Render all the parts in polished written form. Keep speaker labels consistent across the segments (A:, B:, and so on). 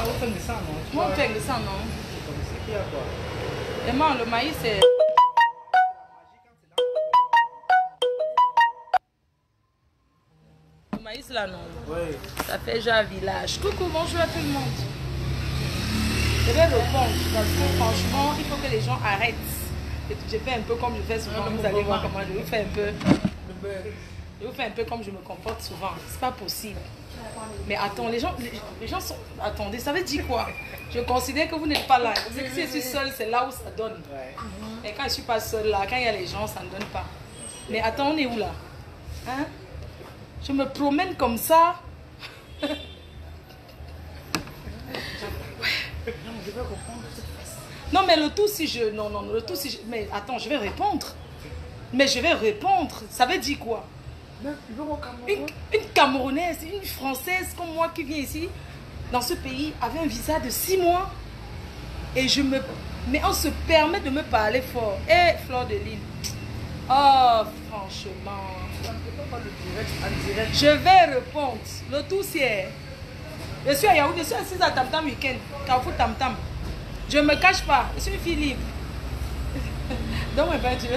A: vous faites ça, non?
B: Moi, on fait ça, non?
A: C'est qu'il y a quoi?
B: Vraiment, le maïs, c'est... Le maïs, là, non?
A: Oui.
B: Ça fait genre village. Coucou, bonjour à tout le monde. Je vais répondre parce que franchement, il faut que les gens arrêtent. Je fais un peu comme je fais souvent. Vous allez voir comment je vous fais un peu. Je vous fais un peu comme je me comporte souvent. C'est pas possible. Mais attends, les gens sont... Attendez, ça veut dire quoi? Je considère que vous n'êtes pas là. C'est que si je suis seule, c'est là où ça donne. Et quand je suis pas seule là, quand il y a les gens, ça ne donne pas. Mais attends, on est où là? Hein? Je me promène comme ça. Non, mais le tout si je... Non, le tout si je... Mais attends, je vais répondre. Mais je vais répondre. Ça veut dire quoi? Une Camerounaise, une Française comme moi qui vient ici, dans ce pays, avait un visa de 6 mois. Et je me... Mais on se permet de me parler fort. Eh, Fleur de Lille. Oh, franchement. Je vais répondre. Le tout c'est... Je suis à Yaoundé, je suis assise à Tam Tam Weekend. Carrefour Tam Tam. Je ne me cache pas. Je suis une fille libre. Donne-moi un peinture,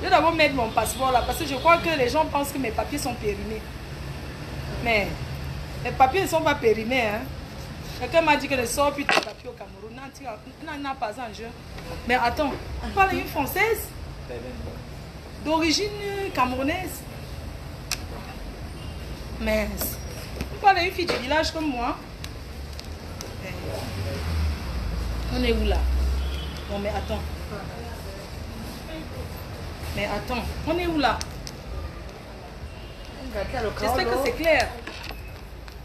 B: je vais d'abord mettre mon passeport là parce que je crois que les gens pensent que mes papiers sont périmés. Mais mes papiers ne sont pas périmés. Hein. Quelqu'un m'a dit que ne sort plus de papiers au Cameroun. Non, n'a pas en jeu. Mais attends, vous parlez une Française d'origine camerounaise. Mais vous parlez une fille du village comme moi. On est où là? Non mais attends. Mais attends, on est où là? J'espère que c'est clair.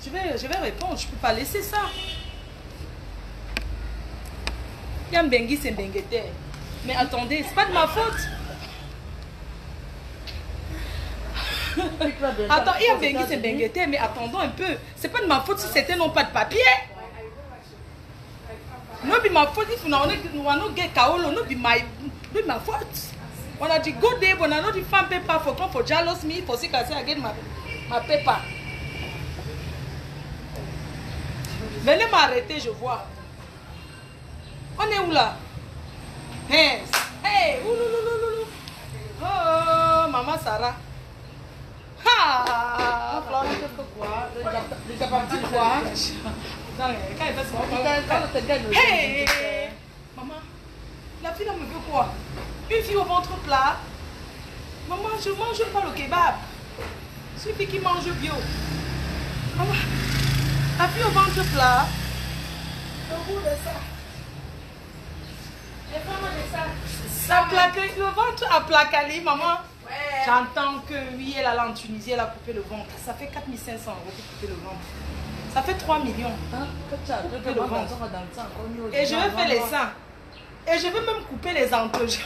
B: Je vais répondre, je ne peux pas laisser ça. Yambengi c'est Benguete. Mais attendez, c'est pas de ma faute. Attends, Yambengi c'est Benguete, mais attendons un peu. C'est pas de ma faute si c'était non pas de papier. Non, be ma faute if you no get kaolo, no be my faute. When I go there, when I know the fan paper for come for jealous me, for sick I say I get my paper. Venez m'arrêter, je vois. On est où là? Hey, hey, ouloulouloulou. Oh, maman Sarah. Ha! Déjà parti quoi? Hey! Maman, la fille là me veut quoi? Une fille au ventre plat. Maman, je mange pas le kebab. C'est une fille qui mange bio. Maman, la fille au ventre plat. Au bout de ça. Et vraiment de ça. Le ventre a placalé, maman. Ouais. J'entends que oui, elle allait en Tunisie, elle a coupé le ventre. Ça fait 4 500 € pour couper le ventre. Ça fait 3 millions. Couper le ventre. Et je vais faire les seins. Et je vais même couper les entrejambes.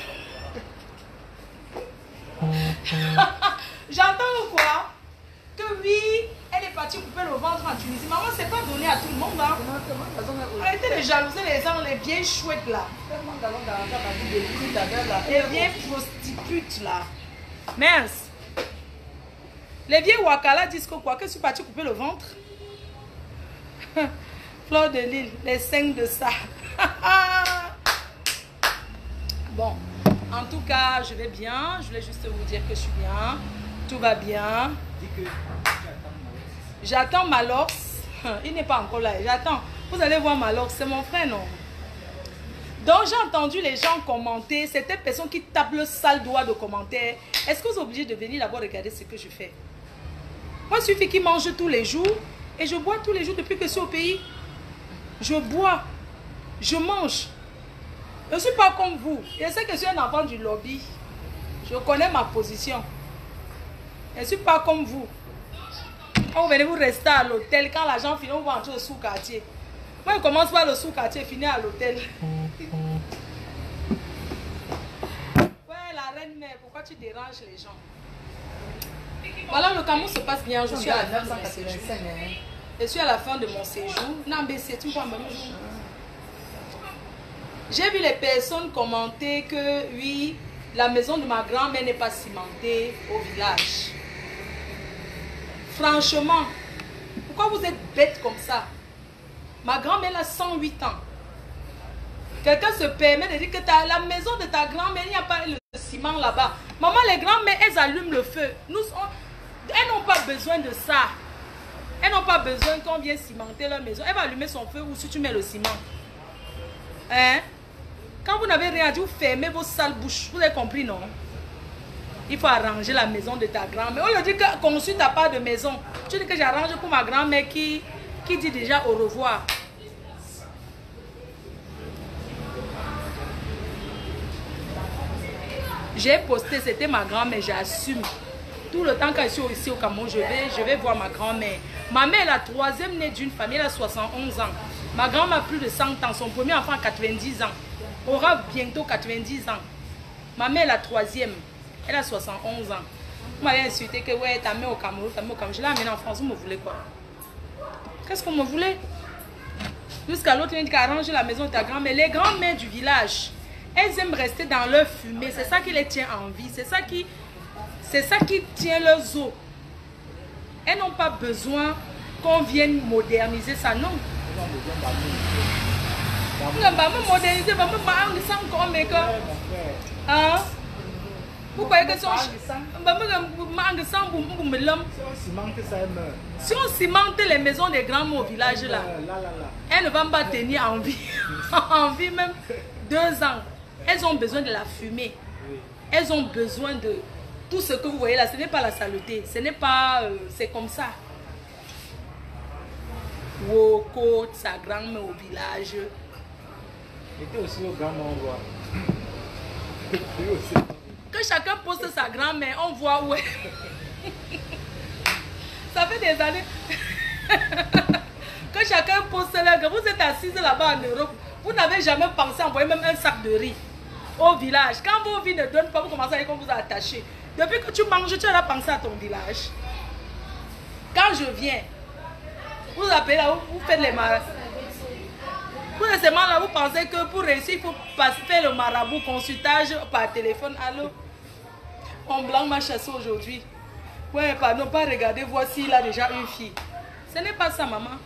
B: J'entends quoi? Que oui, elle est partie couper le ventre en Tunisie. Maman, c'est pas donné à tout le monde. Hein? Arrêtez de jalouser les gens, les vieilles chouettes là. Les vieilles prostitutes là. Mince. Les vieilles Wakala disent que quoi? Que je suis partie couper le ventre? Fleur de Lille, les 5 de ça. Bon, en tout cas, je vais bien. Je voulais juste vous dire que je suis bien. Tout va bien. J'attends Malox. Il n'est pas encore là. J'attends. Vous allez voir Malox. C'est mon frère, non? Donc, j'ai entendu les gens commenter. C'était personne qui tape le sale doigt de commentaire. Est-ce que vous êtes obligé de venir d'abord regarder ce que je fais? Moi, je suis fille qui mange tous les jours. Et je bois tous les jours depuis que je suis au pays. Je bois. Je mange. Je ne suis pas comme vous. Je sais que je suis un enfant du lobby. Je connais ma position. Je ne suis pas comme vous. Quand vous venez vous rester à l'hôtel, quand l'argent finit, on va entrer au sous-quartier. Moi, je commence par le sous-quartier et finis à l'hôtel. Ouais, la reine mère, pourquoi tu déranges les gens? Voilà, le Cameroun se passe bien. Je suis à la fin de mon séjour. Je suis à la fin de mon séjour. Non, mais c'est une fois même jour. J'ai vu les personnes commenter que oui, la maison de ma grand-mère n'est pas cimentée au village. Franchement, Pourquoi vous êtes bête comme ça? Ma grand-mère a 108 ans. Quelqu'un se permet de dire que la maison de ta grand-mère, il n'y a pas le ciment là-bas. Maman, les grands-mères, elles allument le feu. Elles n'ont pas besoin de ça. Elles n'ont pas besoin qu'on vienne cimenter leur maison. Elle va allumer son feu ou si tu mets le ciment. Hein? Quand vous n'avez rien à dire, vous fermez vos sales bouches. Vous avez compris, non? Il faut arranger la maison de ta grand-mère. On lui dit que conçu ta part de maison. Tu dis que j'arrange pour ma grand-mère qui dit déjà au revoir. J'ai posté, c'était ma grand-mère, j'assume. Tout le temps quand je suis ici au Cameroun, je vais voir ma grand-mère. Ma mère est la troisième née d'une famille, elle a 71 ans. Ma grand-mère a plus de 100 ans, son premier enfant a 90 ans. Aura bientôt 90 ans. Ma mère est la troisième, elle a 71 ans. Vous m'avez insulté que ouais, ta mère au Cameroun, ta mère au Cameroun. Je l'ai amenée en France, vous me voulez quoi? Qu'est-ce que vous me voulez? Jusqu'à l'autre, il dit qu'arrange la maison de ta grand-mère. Les grands-mères du village, elles aiment rester dans leur fumée. C'est ça qui les tient en vie. C'est ça qui tient leurs os. Elles n'ont pas besoin qu'on vienne moderniser ça, non. Moderniser, vous croyez que si on cimente les maisons des grands-mères au village là, elles ne vont pas tenir en vie, en vie même 2 ans. Elles ont besoin de la fumée. Elles ont besoin de tout ce que vous voyez là. Ce n'est pas la saleté. Ce n'est pas... c'est comme ça. Woko, sa grand-mère au village.
A: Il était aussi au grand endroit.
B: Que chacun poste sa grand-mère, on voit où est. Ça fait des années. Que chacun poste là. Vous êtes assise là-bas en Europe. Vous n'avez jamais pensé à envoyer même un sac de riz au village. Quand vos vies ne donnent pas, vous commencez à dire qu'on vous a attaché. Depuis que tu manges, tu as pensé à ton village. Quand je viens, vous appelez là, vous faites les marabouts. Pour récemment là, vous pensez que pour réussir, il faut faire le marabout, consultage par téléphone. Allô? Mon blanc m'a chassé aujourd'hui. Ouais, pardon, pas regarder, voici il a déjà une fille. Ce n'est pas ça, maman.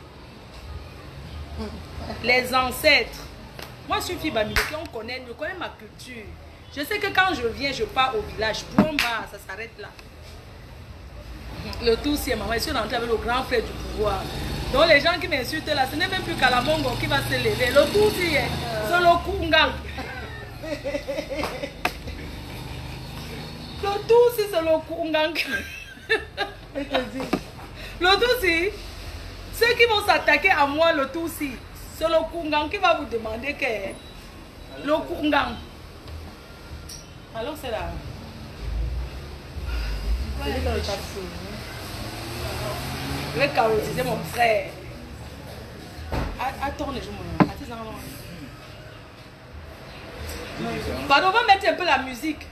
B: Les ancêtres. Moi, je suis fille Bamileke, on connaît ma culture. Je sais que quand je viens, je pars au village. Boumba, ça s'arrête là. Le tout, c'est maman. Je suis rentrée avec le grand frère du pouvoir. Donc, les gens qui m'insultent là, ce n'est même plus Kalamongo qui va se lever. Le tout, c'est le Kungang. Le tout, c'est le Kungang. Le tout, c'est ceux qui vont s'attaquer à moi, le tout, c'est le Kungang qui va vous demander que le Kungang. Alors c'est là. Je vais carotiser mon frère. Attends, je m'en pardon, on va mettre un peu la musique.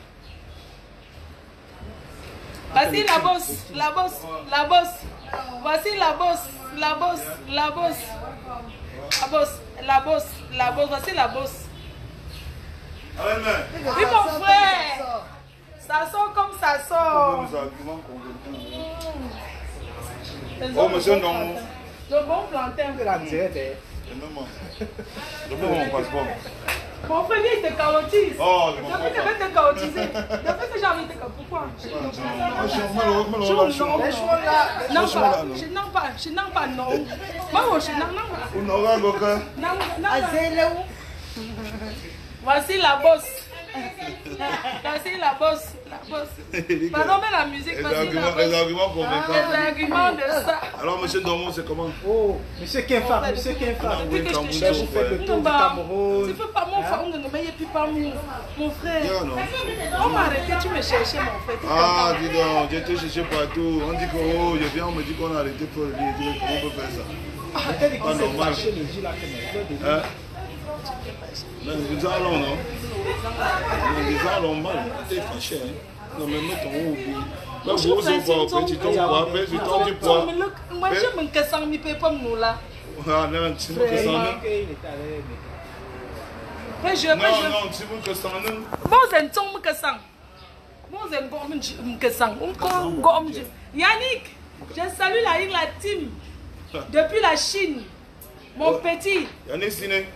B: Voici la bosse, la bosse, la bosse. Voici la bosse, la bosse, la bosse. La bosse, la bosse, la bosse. Voici la bosse. Oui, mon frère. Ça sort comme ça sort.
C: Oh, monsieur, non.
B: Le bon plantain.
A: De la dirette.
C: Je prends mon passeport.
B: Mon frère, il te carotise.
C: Oh,
B: je vais te carotiser. Depuis que j'ai envie de te carotiser. Pourquoi? Je n'en pas non. Moi, je n'en pas. Voici la bosse. Voici la bosse. La bosse. Pardon, mais la musique.
C: Les arguments convaincants.
B: Les arguments de ça.
C: Alors, monsieur Dormo, c'est comment?
A: Oh, monsieur Kenfa, monsieur Kenfa.
B: Depuis que je te cherche, tu fais pas mon frère, ne me plus pas mon frère. On m'a arrêté, tu me cherchais, mon frère.
C: Ah, dis donc, j'ai été cherché partout. On dit que, oh, je viens, on me dit qu'on a arrêté pour le dire. Comment on peut faire ça? Pas normal. Les allons, non? Les allons mal. T'es fâché, hein? Non, mais mets ton haut au bout. Mais vous aussi, après, tu tombes quoi? Après, tu tombes du poids.
B: Moi, je me casse en mi peu comme nous là.
C: Ah, non, tu veux que ça en
A: Il était allé.
C: non, non, tu veux que ça en
B: Moi, j'aime ton me casse. Moi, j'aime me casse. Yannick, je salue la team. Depuis la Chine. Mon petit.
C: Yannick Siné.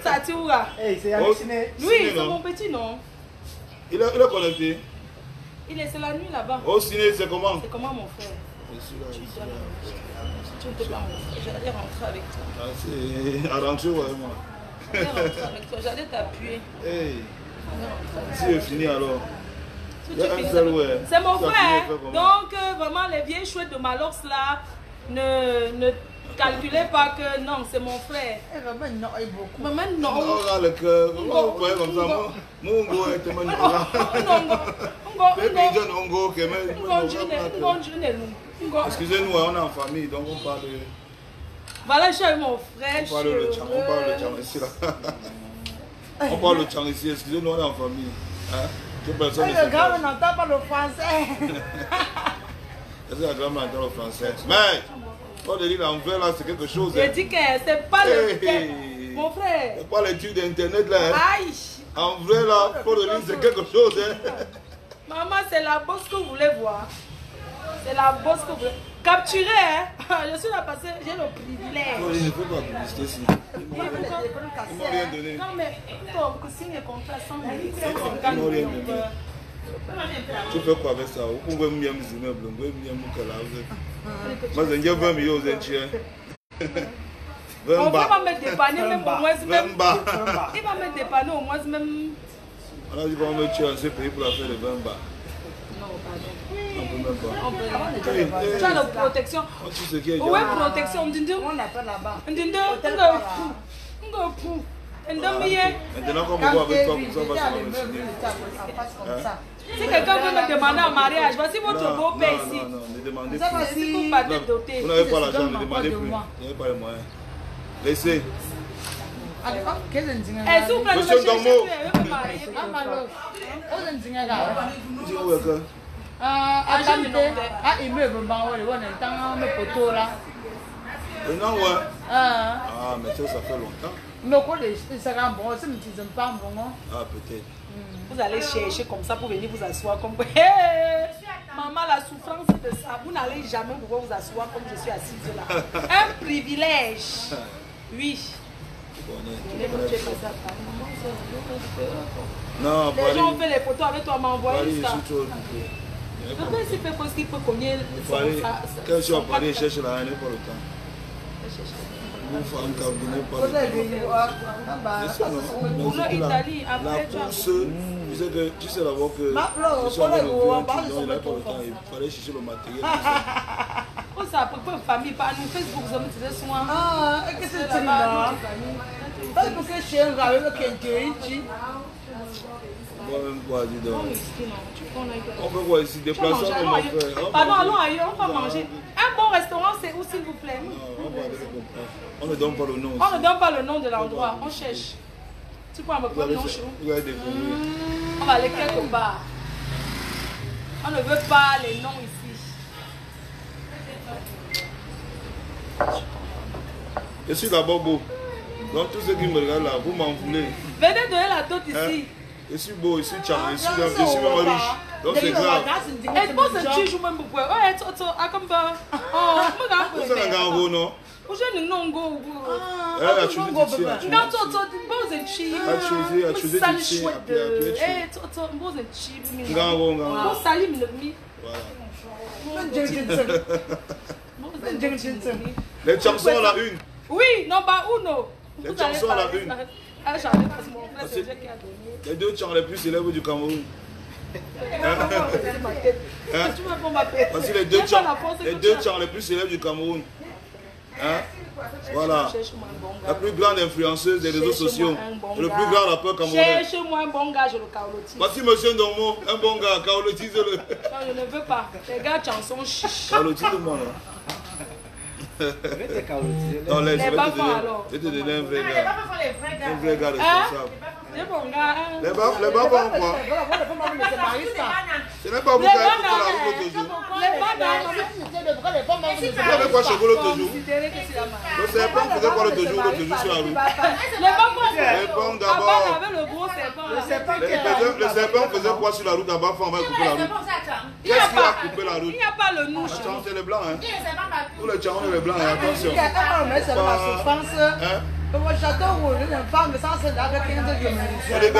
B: Tatoura.
A: Hey, c'est Yannick Siné.
B: Oui, c'est mon petit, non?
C: Il est connecté.
B: C'est la nuit là-bas.
C: Au ciné, c'est comment?
B: C'est comment mon frère? Tu ne peux pas, mon frère. J'allais rentrer avec toi.
C: Ah, c'est aventure, ouais, moi.
B: J'allais rentrer avec toi. J'allais t'appuyer.
C: Hey. Si je finis alors.
B: C'est mon frère. Donc, vraiment, les vieilles chouettes de Malox là, ne calculez pas que non, c'est mon frère. Maman, non.
C: On a le cœur. On voit comme ça. Mon go est tellement excusez-nous, on est en famille, donc on parle.
B: Voilà, je suis mon frère.
C: On parle le tchang ici là. On parle le tchang ici, excusez-nous, on est en famille. Hein?
D: Le grand n'entend pas le français.
C: Est-ce que la grand-mère entend le français? Mais, on dit en vrai là, c'est quelque chose.
B: Je dis que c'est pas le. Mon frère.
C: C'est pas l'étude d'internet là.
B: Aïe.
C: En vrai là, faut le dire, c'est quelque chose.
B: Maman, c'est la bosse que vous voulez voir. C'est la bosse que vous voulez. Capturez, hein. Je suis là parce que j'ai le privilège.
C: Non, il ne faut pas publicité ici. Ils m'ont rien donné.
B: Non, mais toi, vous signez le contrat 100 000.
C: Ils m'ont rien donné. Tu fais quoi avec ça? Vous pouvez me dire que vous pouvez me dire que moi, je 20 millions aux entiers.
B: On va me dépanner même au moins. Il va me dépanner au moins même.
C: On a dit qu'on va me tuer en ce pays pour la faire de 20 bas.
B: Non, pardon.
C: On peut même pas.
B: Tu as la protection. Où est protection?
D: On l'appelle là-bas.
C: Maintenant, comme on voit avec toi, comme ça, on va se faire.
B: Si quelqu'un veut me demander en mariage, voici votre beau-père ici.
C: Non, ne demandez
B: plus. Si vous partez doté.
C: Vous n'avez pas l'argent, ne demandez plus. Vous n'avez pas les moyens. Laissez.
B: Est-ce que vous pouvez me chercher? Je veux me marier.
C: Non, ouais. Ah, mais ça fait longtemps. Ah, peut-être.
B: Vous allez chercher comme ça pour venir vous asseoir comme hey, maman, la souffrance de ça. Vous n'allez jamais pouvoir vous asseoir comme je suis assise là. Un privilège. Oui.
C: Non,
B: les gens ont fait les photos avec toi, m'envoyer ça.
C: Le
B: père s'il fait parce qu'il peut connaître.
C: Quand tu vas parler, cherche la haine, pas le temps.
B: Italie, après
C: la course, tu sais d'abord que je suis avec le vieux, il n'a pas le temps, il fallait chercher le matériel.
B: Oh, ça a pris une famille, par nous, Facebook, vous avez dit soin.
D: Ah, qu'est-ce que c'est là? Parce que je suis un gars avec quelqu'un.
C: Moi-même, quoi, dis donc. On peut voir ici, déplaçons nos frères.
B: Pardon, allons ailleurs, on va manger. Un bon restaurant, c'est où, s'il vous plaît?
C: On ne donne pas le nom.
B: On ne donne pas le nom de l'endroit, on cherche. Tu peux me prendre le nom chez vous? On va aller quelque part. On ne veut pas les noms ici.
C: Je suis d'abord beau. Donc tous ceux qui me regardent là, vous m'en voulez.
B: Venez donner la dot ici.
C: Je suis beau, je suis charmant, je suis même riche. Donc c'est grave.
B: Et pour ce que je me vois, oh, it's akamba. Oh,
C: vous êtes un gars non?
B: Vous êtes un non-go.
C: Elle a choisi du tien.
B: Non, vous êtes cheap.
C: Elle a choisi du tien.
B: Eh, vous êtes cheap. Vous salez le mi.
C: Les chansons à la une.
B: Oui, non, pas uno.
C: Les chansons à la une. Les deux chants les plus célèbres du Cameroun. Parce que les deux chants les plus célèbres du Cameroun. Hein? Voilà. La plus grande influenceuse des réseaux sociaux. Le plus grand rappeur camerounais.
B: Cherche-moi un bon gars, je le caolotise.
C: Voici monsieur Ndomo, un bon gars, caolotise-le.
B: Non, je ne veux pas. Les gars, chansons chiches.
C: Caolotise-moi là. Non, laisse, je vais te donner un vrai gars. Un vrai gars responsable.
B: C'est mon gars.
C: Les bas font quoi? Ce n'est pas vous qui avez coupé la route l'autre jour. Vous avez quoi chez vous l'autre jour? Le serpent faisait quoi l'autre jour sur la route? Les pommes d'abord. Le serpent faisait quoi sur la route d'abord avant de couper la route? Qu'est-ce qui a coupé la route?
B: Il n'y a pas le nous.
C: C'est les blancs, hein? Tous les charons, les blancs, attention.
D: J'adore les femmes, mais ça c'est là que quelqu'un de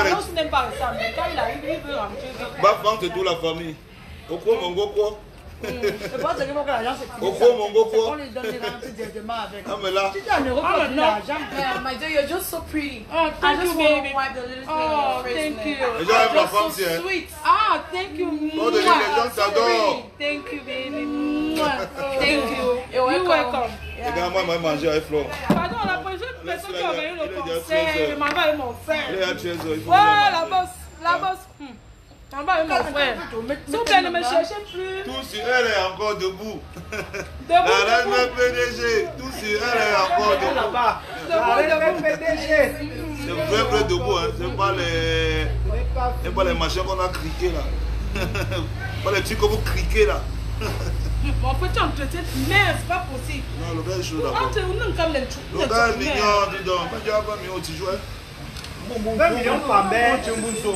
B: Non, ce n'est pas ça, mais quand il arrive, il veut rentrer.
C: Bafan, c'est toute la famille. Oko, Mongo, quoi?
D: Je pense que l'argent c'est
C: Oko, Mongo, quoi?
D: on les donne les rentes directement avec.
C: Ah, mais là.
D: Tu dis en Europe, tu as l'argent.
E: Yeah, my dear, you're just so pretty.
B: Oh, thank you, baby.
E: Wipe the little
B: Oh, thank you.
C: Les gens aiment la
B: You're
C: femme,
B: so
C: c'est.
B: sweet. Ah, thank you.
C: Oh, les gens t'adorent.
B: Thank you, baby. Thank you.
E: You're welcome.
C: Les gars, moi, je mange avec Flo.
B: Pardon, la prochaine personne qui a envoyé le concert, je m'en vais avec mon frère.
C: Il est à 13 h.
B: Ouais, la bosse. On va avec mon frère. S'il vous plaît, ne me cherchez plus.
C: Tout sur elle est encore debout. La
B: Debout,
C: reine PDG, tout sur elle est encore debout.
A: Là-bas. La reine PDG.
C: C'est vrai debout, hein. C'est pas les machins qu'on a criqués là. Pas les trucs que vous criquez là.
B: Mon petit entretien, mais c'est pas possible.
C: Non, le gars est chaud d'abord.
B: Entre nous, comme les trucs.
C: Le gars est mignon, dis donc. Quand tu as pas mignon, tu joues.
A: 20 millions par mètre. 20 millions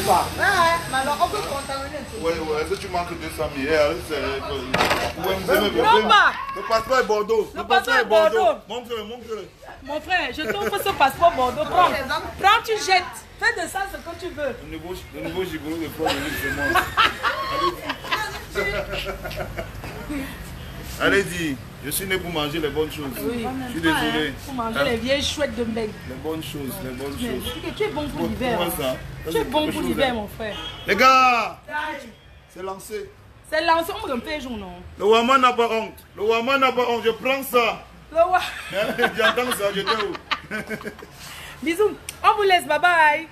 A: par.
D: Mais alors on peut contaminer tout.
C: Ouais, est-ce que tu manques 200 000?
B: Non, pas.
C: Le passeport est Bordeaux.
B: Le passeport est Bordeaux.
C: Montre-le.
B: Mon frère, je t'offre ce passeport Bordeaux. Prends, tu jettes. Fais de ça ce que tu veux.
C: Le nouveau gigolo de Paul, c'est moi. Allez-y, je suis né pour manger les bonnes choses.
B: Oui.
C: Je suis désolé.
B: Pour manger les vieilles chouettes de mec.
C: Les bonnes choses.
B: Tu es bon pour l'hiver.
C: Comment ça?
B: Tu es bon pour l'hiver, mon frère.
C: Les gars, c'est lancé.
B: C'est lancé, on me fait jour, non?
C: Le Waman n'a pas honte. Je prends ça.
B: Le wa.
C: J'entends ça, j'étais où?
B: Bisous. On vous laisse, bye bye.